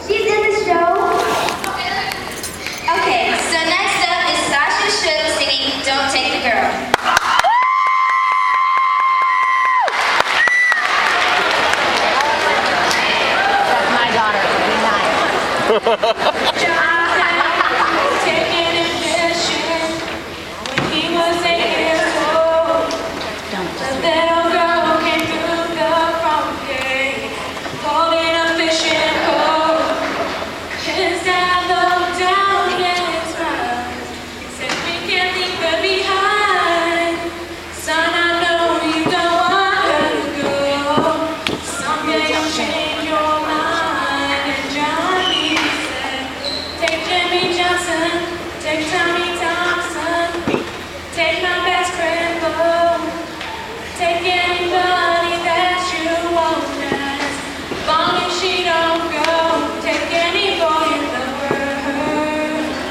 She's in the show. Okay, so next up is Sasha Shook singing Don't Take the Girl. That's my daughter. Be nice.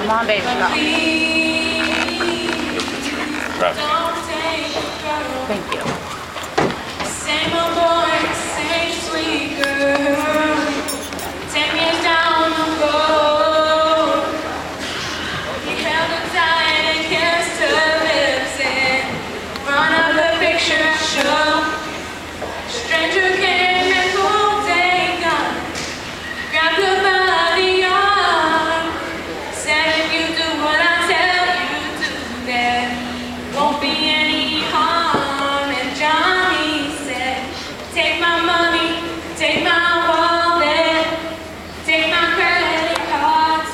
Come on, baby, go. Thank you. Same old boy, same sweet girl. 10 years down the road, he held her tight and kissed her lips in front of the picture show. Stranger came and pulled a gun, grabbed her by the arm, said if you do what I tell you to, there won't be any harm. And Johnny said, take my money, take my wallet, take my credit cards.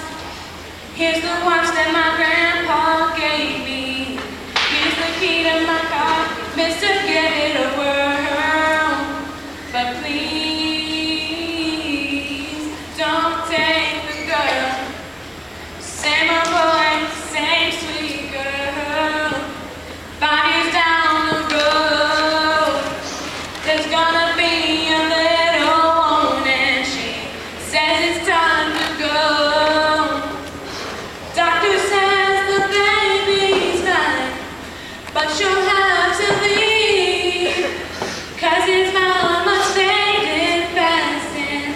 Here's the watch that my grandpa gave me. Here's the key to my car, Mr. Give it a whirl. But please don't take the girl. Same old boy, same sweet girl. 5 years down the road, there's gonna be a little one, and she says it's time to go. Doctor says the baby's fine, but she'll have to leave, 'cause his mama faded fast, and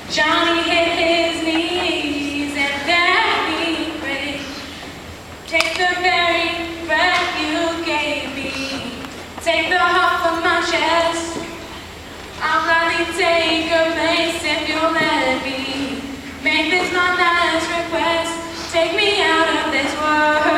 Johnny hit his knees, and then he prayed, take the very breath you gave me, take the heart from my chest. I'll gladly take a place if you'll let me make this my last request. Take me out of this world.